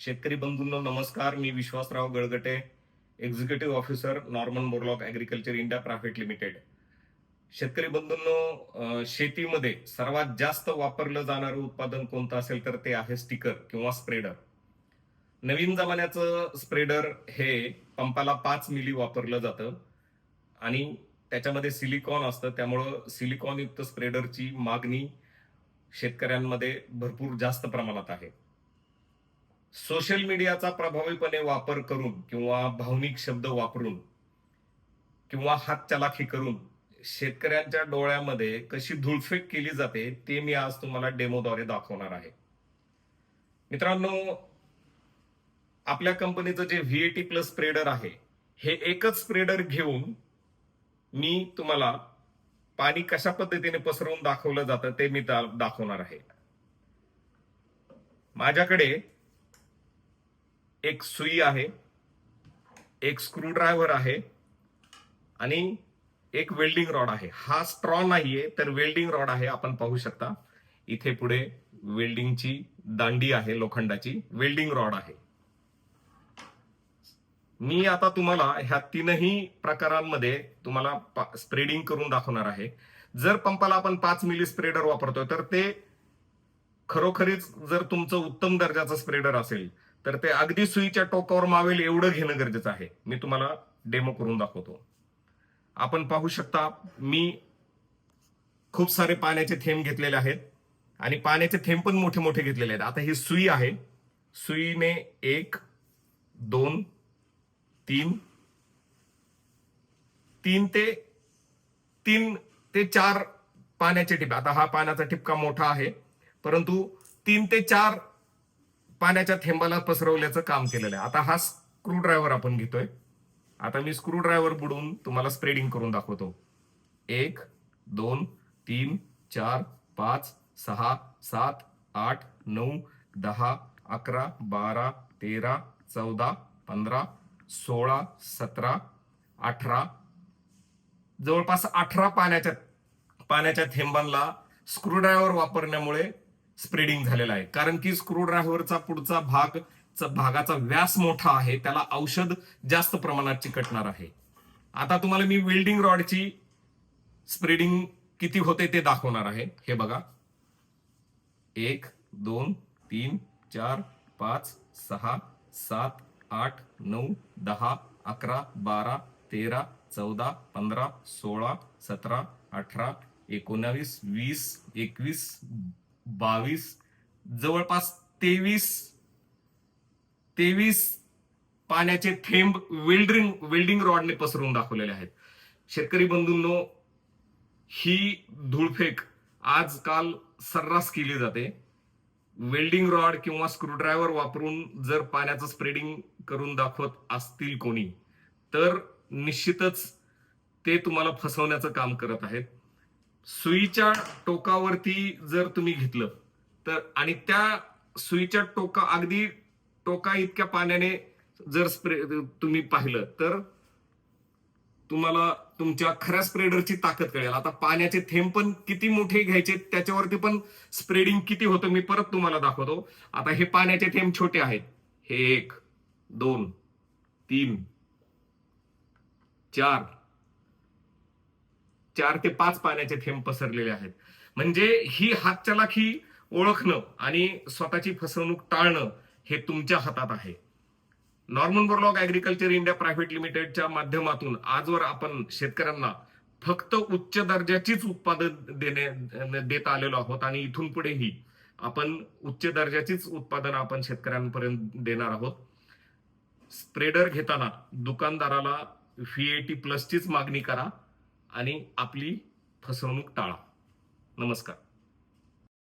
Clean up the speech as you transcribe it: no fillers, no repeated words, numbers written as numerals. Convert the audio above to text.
शेतकरी बंधूंनो नमस्कार. मी Vishwasrao Galgate, executive officer, Norman Borlaug agriculture India private limited. शेतकरी बंधूंनो, शेतीमध्ये सर्वात जास्त वापरलं जाणारं उत्पादन कोणतं असेल तर ते आहे स्टिकर किंवा स्प्रेडर. नवीन जमान्याचं स्प्रेडर हे पंपाला 5 मिली वापरलं जातं आणि त्याच्यामध्ये सिलिकॉन असतं, त्यामुळं सिलिकॉन युक्त स्प्रेडरची मागणी शेतकऱ्यांमध्ये भरपूर जास्त प्रमाणात आहे. सोशल मीडियाचा प्रभावीपणे वापर करून किंवा भावनिक शब्द वापरून किंवा हातचलाखी करून शेतकऱ्यांच्या डोळ्यामध्ये कशी धूळफेक केली जाते ते मी आज तुम्हाला डेमोद्वारे दाखवणार आहे. मित्रांनो, आपल्या कंपनीचं जे व्हीएटी प्लस स्प्रेडर आहे, हे एकच स्प्रेडर घेऊन मी तुम्हाला पाणी कशा पद्धतीने पसरवून दाखवलं जातं ते मी दाखवणार आहे. माझ्याकडे एक सुई आहे, एक स्क्रूड्रायव्हर आहे आणि एक वेल्डिंग रॉड आहे. हा स्ट्रॉ नाहीये तर वेल्डिंग रॉड आहे. आपण पाहू शकता इथे पुढे वेल्डिंगची दांडी आहे, लोखंडाची वेल्डिंग रॉड आहे. मी आता तुम्हाला ह्या तीनही प्रकारांमध्ये तुम्हाला स्प्रेडिंग करून दाखवणार आहे. जर पंपाला आपण 5 मिली स्प्रेडर वापरतोय तर ते खरोखरीच जर तुमचं उत्तम दर्जाचं स्प्रेडर असेल तर ते अगदी सुईच्या टोकावर मावेल एवढं घेणं गरजेचं आहे. मी तुम्हाला डेमो करून दाखवतो. आपण पाहू शकता मी खूप सारे पाण्याचे थेंब घेतलेले आहेत आणि पाण्याचे थेंब पण मोठे मोठे घेतलेले आहेत. आता ही सुई आहे, सुईने 1 2 3 ते 4 पाण्याचे टिप. आता हा पाण्याचा टिपका मोठा आहे परंतु 3 ते 4 पाण्याच्या थेंबाला पसरवल्याचं काम केलेलं आहे. आता हा स्क्रूड्रायव्हर आपण घेतोय. आता मी स्क्रूड्रायव्हर बुडवून तुम्हाला स्प्रेडिंग करून दाखवतो. 1 2 3 4 5 6 7 8 9 10 11 12 13 14 15 16 17 18 जवळपास 18 पाण्याच्या थेंबांना स्क्रूड्रायव्हर वापरण्यामुळे स्प्रेडिंग झालेला आहे. कारण की स्क्रूड्रायव्हरचा पुढचा भागाचा व्यास मोठा आहे, त्याला औषध जास्त प्रमाणात चिकटणार आहे. आता तुम्हाला मी वेल्डिंग रॉडची स्प्रेडिंग किती होते ते दाखवणार आहे. हे बघा, 1 2 3 4 5 6 7 8 9 10 11 12 13 14 15 16 17 18 19 20 21 22 जवळपास 23 पाण्याचे थेंब वेल्डिंग रॉडने पसरून दाखवलेले आहेत. शेतकरी बंधूंनो, ही धूळफेक आजकाल सर्रास केली जाते. वेल्डिंग रॉड किंवा स्क्रूड्रायव्हर वापरून जर पाण्याचं स्प्रेडिंग करून दाखवत असतील कोणी तर निश्चितच ते तुम्हाला फसवण्याचं काम करत आहेत. सुईच्या टोकावरती जर तुम्ही घेतलं तर आणि त्या सुईच्या अगदी टोका इतक्या पाण्याने जर तुम्ही पाहिलं तर तुम्हाला तुमच्या खऱ्या स्प्रेडरची ताकद कळेल. आता पाण्याचे थेंब पण किती मोठे घ्यायचे त्याच्यावरती पण स्प्रेडिंग किती होतं मी परत तुम्हाला दाखवतो. आता हे पाण्याचे थेंब छोटे आहेत. हे 1 2 3 4 ते 5 पाण्याचे थेंब पसरलेले आहेत. म्हणजे ही हातचलाखी ओळखणं आणि स्वतःची फसवणूक टाळणं हे तुमच्या हातात आहे. Norman Borlaug agriculture India private लिमिटेडच्या माध्यमातून आजवर आपण शेतकऱ्यांना फक्त उच्च दर्जाचीच उत्पादन देत आलेलो आहोत आणि इथून पुढेही आपण उच्च दर्जाचीच उत्पादन आपण शेतकऱ्यांपर्यंत देणार आहोत. स्प्रेडर घेताना दुकानदाराला व्हीएटी प्लसचीच मागणी करा आणि आपली फसवणूक टाळा. नमस्कार.